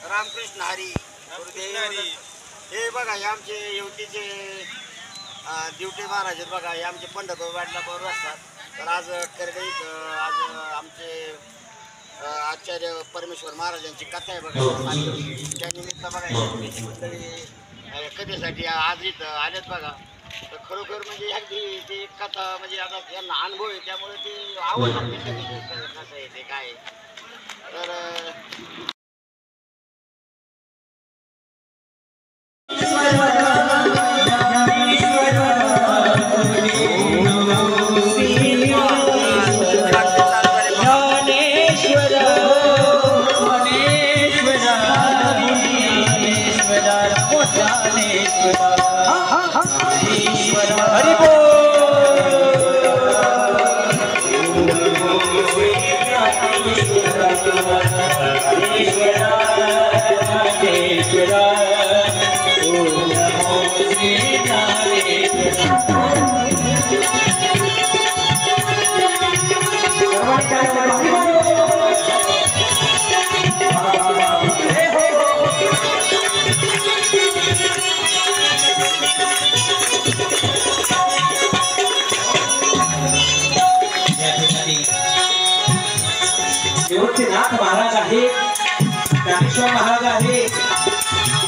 रामकृष्ण हरी गुरुदेव. हे बघा हे आमचे युवतीचे ड्युटी महाराज आहेत बघा. हे आमचे पंडित वाटला बरोबर असतात. तर आज करगईत आज आमचे आचार्य परमेश्वर महाराजांची कथा आहे बघा. त्यानिमित्त बघा मंडळी कथेसाठी आज इथं आलेत बघा. तर खरोखर म्हणजे अगदी ती कथा म्हणजे आता यांना अनुभव आहे त्यामुळे ते आवडतात कसं आहे ते काय. तर नाथ महाराज आहे, ज्ञानेश्वर महाराज आहे,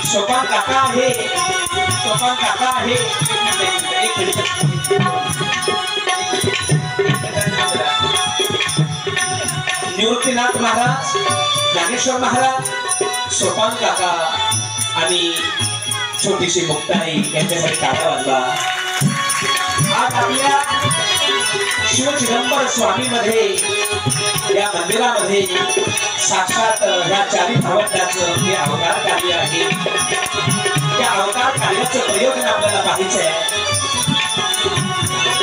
सोपान काका आहे, सोपान काका आहे. निवृत्तीनाथ महाराज, ज्ञानेश्वर महाराज, सोपान काका आणि छोटीशी मुक्ताई यांच्यासाठी काका वाजवा. आज आपल्या शिवचिदंबर स्वामी मध्ये या मंदिरामध्ये साक्षात ह्या चारी भावंडांचं हे अवतार कार्य आहे. त्या अवतार कार्याचं प्रयोजन आपल्याला पाहायचं आहे.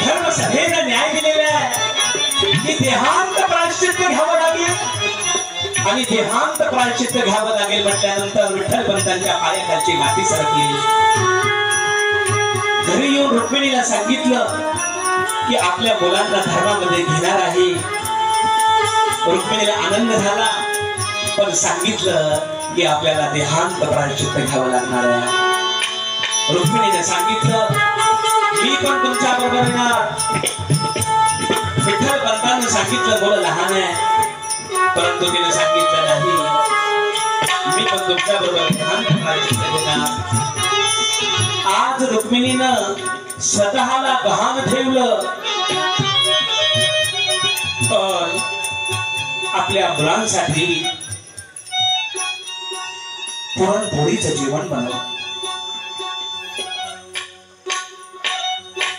धर्मसभेनं न्याय दिलेला आहे की देहांत प्रायश्चित्त घ्यावं लागेल आणि देहांत प्रायश्चित्त घ्यावं लागेल म्हटल्यानंतर विठ्ठलपंतांच्या पायाखालची माती सरकली. घरी येऊन रुक्मिणीला सांगितलं की आपल्या मुलांना धर्मामध्ये घेणार आहे. रुक्मिणीला आनंद झाला पण सांगितलं की आपल्याला देहांत प्रायश्चित्त घ्यावं लागणार आहे. रुक्मिणीने सांगितलं मी पण तुमच्या बरोबर येणार. विठ्ठलपंतांनी सांगितलं मुलं लहान आहे परंतु तिने सांगितलं नाही मी पण तुमच्या बरोबर देहांत प्रायश्चित्त घेणार. आज रुक्मिणीनं स्वतःला गहाण ठेवलं पण आपल्या मुलांसाठी पुरणपोळीचं जेवण बनवलं.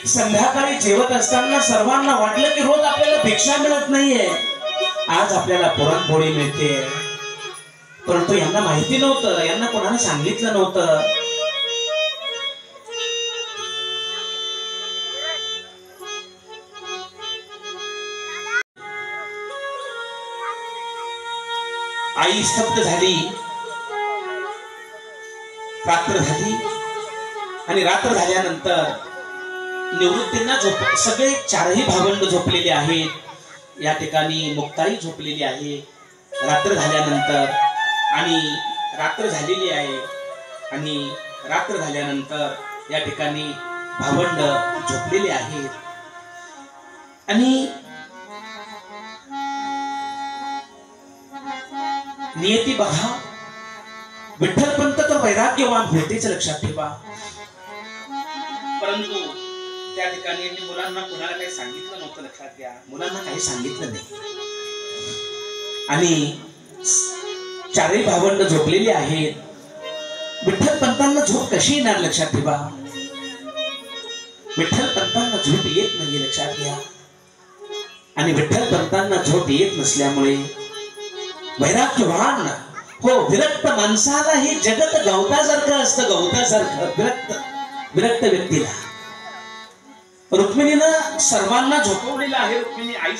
संध्याकाळी जेवत असताना सर्वांना वाटलं की रोज आपल्याला भिक्षा मिळत नाहीये, आज आपल्याला पुरणपोळी मिळते. परंतु यांना माहिती नव्हतं, यांना कोणाला सांगितलं नव्हतं. आई स्तब्ध झाली. रात्र झाली आणि रात्र झाल्यानंतर निवृत्तींना सगळे चारही भावंड झोपलेले आहेत. या ठिकाणी मुक्ताई झोपलेली आहे. रात्र झाल्यानंतर आणि रात्र झालेली आहे आणि रात्र झाल्यानंतर या ठिकाणी भावंड झोपलेले आहेत आणि नियती बघा. विठ्ठलपंत तर वैराग्यवान होतेच लक्षात ठेवा. परंतु त्या ठिकाणी मुलांना कोणाला काही सांगितलं नव्हतं. लक्षात घ्या, मुलांना काही सांगितलं नाही आणि चारही भावंड झोपलेली आहेत. विठ्ठलपंतांना झोप कशी येणार लक्षात ठेवा. विठ्ठलपंतांना झोप येत नाही लक्षात घ्या आणि विठ्ठलपंतांना झोप येत नसल्यामुळे वैराग्यवान हो विरक्त माणसाला हे जगत गवतासारखं असतं. गवतासारखं विरक्त व्यक्तीला रुक्मिणीनं सर्वांना झोपवलेलं आहे. रुक्मिणी आई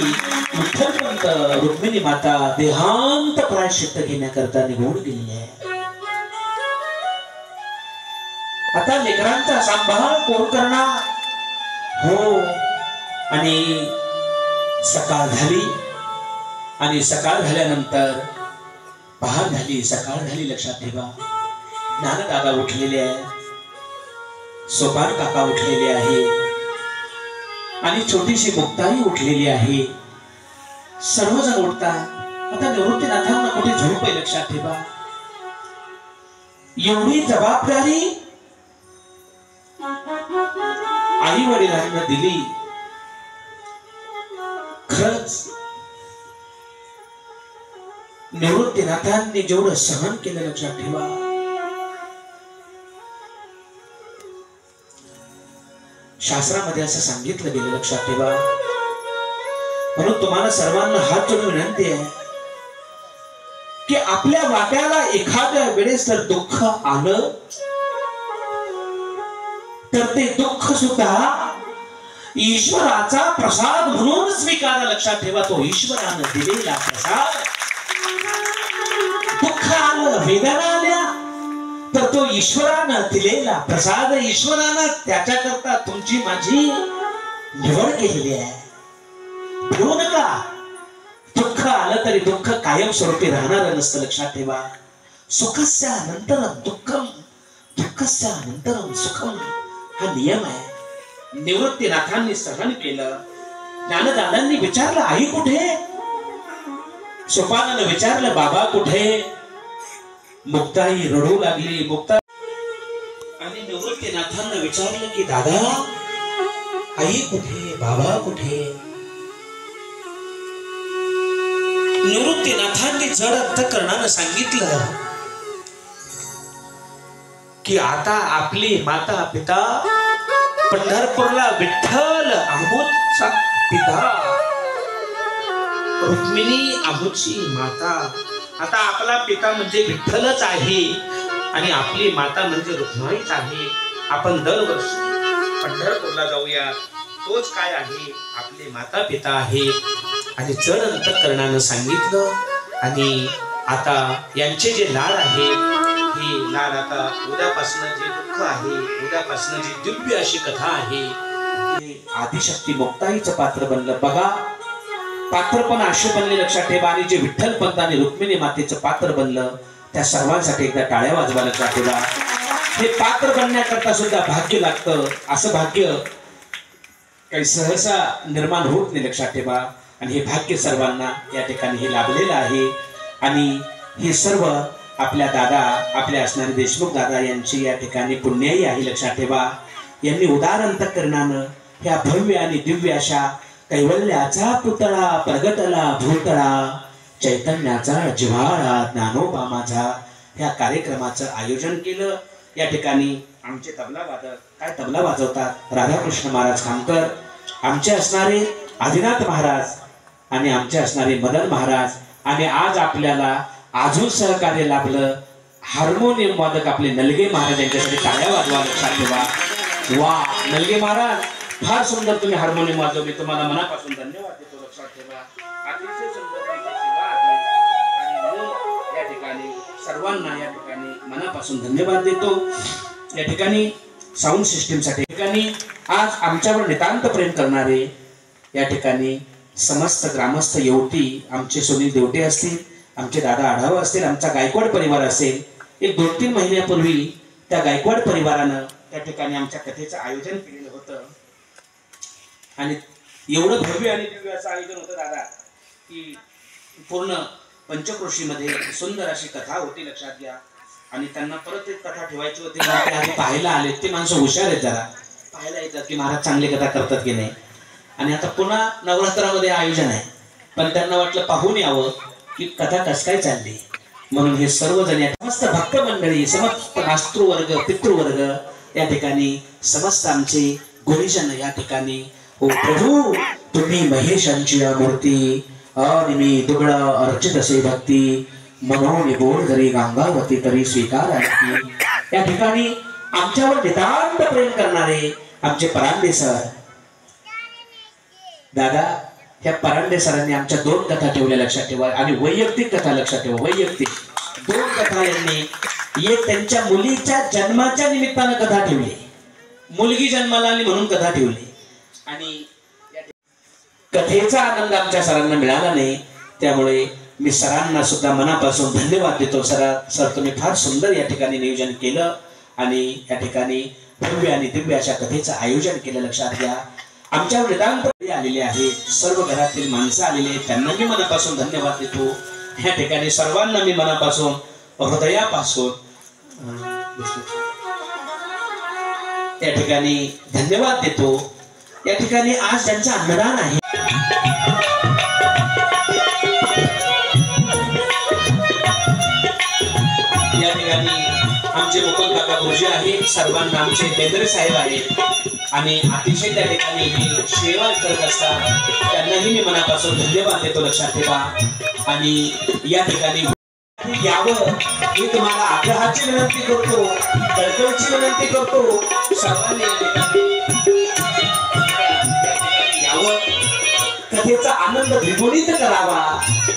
विठ्ठलपंत रुक्मिणी माता देहांत प्रायश्चित्त घेण्याकरता निघून गेलेली आहे. आता लेकरांचा सांभाळ कोण करणार? हो, आणि सकाळ झाली आणि सकाळ झाल्यानंतर पहाट झाली, सकाळ झाली. लक्षात ठेवा, ज्ञानदादा उठलेले आहे, सोपान काका उठलेले आहे आणि छोटीशी मुक्ताई उठलेली आहे. सर्वजण उठतात. आता निवृत्तीनाथांना कुठे झोप आहे? लक्षात ठेवा, एवढी जबाबदारी आई वडिलांना दिली. खरंच निवृत्तीनाथांनी जेवढं सहन केलं, लक्षात ठेवा, शास्त्रामध्ये असं सांगितलं गेलं. लक्षात ठेवा, म्हणून तुम्हाला सर्वांना हात जोडून विनंती आहे की आपल्या वाट्याला एखाद्या वेळेस जर दुःख आलं तर ते दुःख सुद्धा ईश्वराचा प्रसाद म्हणून स्वीकारा. लक्षात ठेवा, तो ईश्वरानं दिलेला प्रसाद. दुःख आलं, वेदना आल्या, तर तो ईश्वरानं दिलेला प्रसाद. ईश्वरानं त्याच्याकरता तुमची माझी निवड केलेली आहे. भिवू नका. दुःख आलं तरी दुःख कायमस्वरूपी राहणार नसतं. लक्षात ठेवा, सुखस्य अनंतरम दुःखम, दुःखस्य अनंतरम सुखम, हा नियम आहे. निवृत्तीनाथांनी सहन केलं. ज्ञानदादांनी विचारलं आई कुठे? सोपानानं विचारलं बाबा कुठे? मुक्ताई रडू लागली. मुक्ता आणि निवृत्तीनाथांना विचारलं की दादा आई कुठे, बाबा कुठे? निवृत्तीनाथांनी जड अंतःकरणानं सांगितलं की आता आपली माता पिता पंढरपूरला विठ्ठल आमोदचा पिता, रुक्मिणी आमोदची माता. आता आपला पिता म्हणजे विठ्ठलच आहे आणि आपली माता म्हणजे रुक्माईच आहे. आपण दरवर्षी पंढरपूरला जाऊया. तोच काय आहे? आपले माता पिता आहे. आणि जड अंतःकरणानं सांगितलं. आणि आता यांचे जे लाड आहे, हे लाड आता उद्यापासून जे दुःख आहे, उद्यापासून जी दिव्य अशी कथा आहे, आदिशक्ती मुक्ताईचं पात्र बनलं. बघा, पात्र पण असे बनले. लक्षात ठेवा, आणि जे विठ्ठल पंत आणि रुक्मिणी मातेचं पात्र बनलं, त्या सर्वांसाठी एकदा टाळ्या वाजवा. लक्षात ठेवा, हे पात्र बनण्याकरता सुद्धा भाग्य लागतं. असं भाग्य काही सहसा निर्माण होत नाही. लक्षात ठेवा, आणि हे भाग्य सर्वांना या ठिकाणी हे लाभलेलं आहे. आणि हे सर्व आपल्या दादा, आपले असणारे देशमुख दादा यांची या ठिकाणी पुण्याई आहे. लक्षात ठेवा, यांनी उदार अंतःकरणानं ह्या भव्य आणि दिव्य अशा कैवल्याचा पुतळा प्रगटला भूतळा, चैतन्याचा जिव्हाळा ज्ञानोबा माझा, ह्या कार्यक्रमाचं आयोजन केलं. या ठिकाणी आमचे तबला वादक काय तबला वाजवतात, राधाकृष्ण महाराज खामकर, आमचे असणारे आदिनाथ महाराज आणि आमचे असणारे मदन महाराज. आणि आज आपल्याला अजून सहकार्य लाभलं हार्मोनियम वादक आपले नलगे महाराज, यांच्यासाठी टाळ्या वाजवा. लक्षात ठेवा, वा नलगे महाराज, फार सुंदर तुम्ही हार्मोनियम वाजवले, तुम्हाला मनापासून धन्यवाद देतो. लक्षात ठेवा, अतिशय सुंदर सेवा आहे. आणि म्हणून या ठिकाणी सर्वांना या ठिकाणी मनापासून धन्यवाद देतो. या ठिकाणी साऊंड सिस्टीमसाठी ठिकाणी आज आमच्यावर नितांत प्रेम करणारे या ठिकाणी समस्त ग्रामस्थ येवती, आमचे सुनील देवटे असतील, आमचे दादा आढावा असतील, आमचा गायकवाड परिवार असेल. एक 2-3 महिन्यापूर्वी त्या गायकवाड परिवारानं त्या ठिकाणी आमच्या कथेचं आयोजन केलेलं होतं. आणि एवढं भव्य आणि दिव्य असं आयोजन होतं दादा, की पूर्ण पंचक्रोशीमध्ये सुंदर अशी कथा होती. लक्षात घ्या. आणि त्यांना परत एक कथा ठेवायची होती. ते पाहायला आले. ते माणसं हुशार आहेत, जरा पाहायला येतात की महाराज चांगली कथा करतात की नाही. आणि आता पुन्हा नवरात्रामध्ये आयोजन आहे, पण त्यांना वाटलं पाहून यावं की कथा कसं काय चालली. म्हणून हे सर्वजण या समस्त भक्त मंडळी, समस्त मातृवर्ग, पितृवर्ग या ठिकाणी, समस्त आमचे गुरुजन या ठिकाणी, ओ प्रभू तुम्ही महेशांची मूर्ती आणि मी दुबळा अर्चित असे भक्ती, मनोनी बोल जरी गंगावती तरी स्वीकार आहे. या ठिकाणी आमच्यावर नितांत प्रेम करणारे आमचे परांडे सर दादा, ह्या परांडे सरांनी आमच्या 2 कथा ठेवल्या लक्षात ठेवा आणि वैयक्तिक कथा लक्षात ठेवा. वैयक्तिक 2 कथा यांनी एक त्यांच्या मुलीच्या जन्माच्या निमित्तानं कथा ठेवली. मुलगी जन्माला आली म्हणून कथा ठेवली आणि कथेचा आनंद आमच्या सरांना मिळाला नाही. त्यामुळे मी सरांना सुद्धा मनापासून धन्यवाद देतो. सर तुम्ही फार सुंदर या ठिकाणी नियोजन केलं आणि या ठिकाणी भव्य आणि दिव्य अशा कथेचं आयोजन केलं. लक्षात घ्या आमच्या वेदांत आलेले आहे, सर्व घरातील माणसं आलेली आहेत, त्यांना मी मनापासून धन्यवाद देतो. या ठिकाणी सर्वांना मी मनापासून हृदयापासून या ठिकाणी धन्यवाद देतो. या ठिकाणी आज ज्यांचं अन्नदान आहे या ठिकाणी आमचे मुकुंद काका गुरुजी आहे, सर्वांना आमचे बेंद्रे साहेब आहेत आणि अतिशय त्या ठिकाणी हे सेवा करत असतात, त्यांनाही मी मनापासून धन्यवाद देतो. लक्षात ठेवा आणि या ठिकाणी यावं मी तुम्हाला आग्रहाची विनंती करतो, कळकळीची विनंती करतो. सर्वांनी या ठिकाणी यावं, कथेचा आनंद द्विगुणित करावा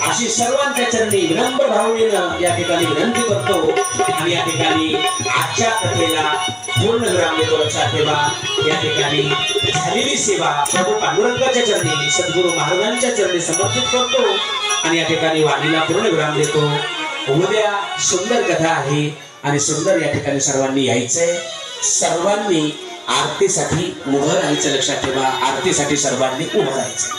अशी सर्वांच्या चरणी विनम्र भावनेनं या ठिकाणी विनंती करतो आणि या ठिकाणी आजच्या कथेला पूर्ण विराम देतो. लक्षात ठेवा या ठिकाणी झालेली सेवा प्रभू पांडुरंगाच्या चरणी सद्गुरू महाराजांच्या चरणी समर्पित करतो आणि या ठिकाणी वाणीला पूर्ण विराम देतो. उद्या सुंदर कथा आहे आणि सुंदर या ठिकाणी सर्वांनी यायचंय. सर्वांनी आरतीसाठी उभं राहायचं. लक्षात ठेवा आरतीसाठी सर्वांनी उभं राहायचं.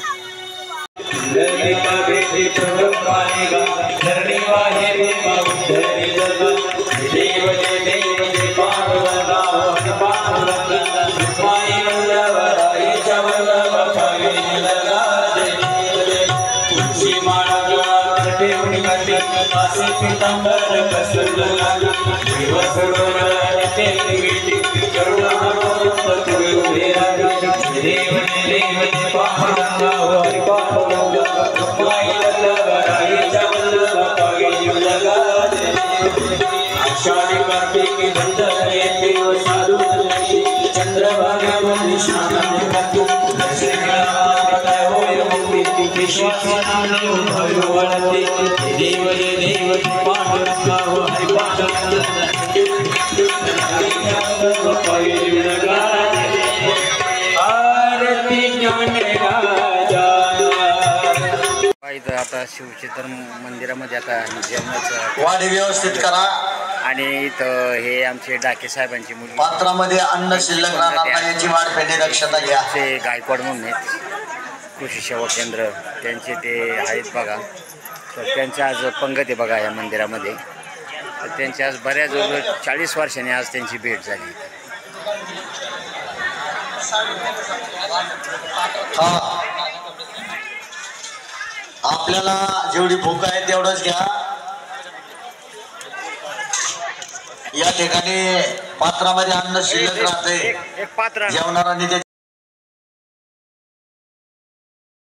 आता शिवचित्र मंदिरामध्ये आता जेवणाचं वाढी व्यवस्थित करा आणि इथं हे आमचे डाके साहेबांची मुलगी पात्रामध्ये अन्न शिल्लक राहणार नाही याची वाढपेटी दक्षता घ्या. ते गायकवाड म्हणून आहेत कृषी सेवा केंद्र त्यांचे ते आहेत बघा. तर त्यांच्या आज पंगत आहे बघा या मंदिरामध्ये. तर त्यांची आज बऱ्याच 40 वर्षांनी आज त्यांची भेट झाली. आपल्याला जेवढी भूक आहे तेवढंच घ्या. या ठिकाणी पात्रामध्ये अन्न शिल्लक राहते एक पात्र जेवणारा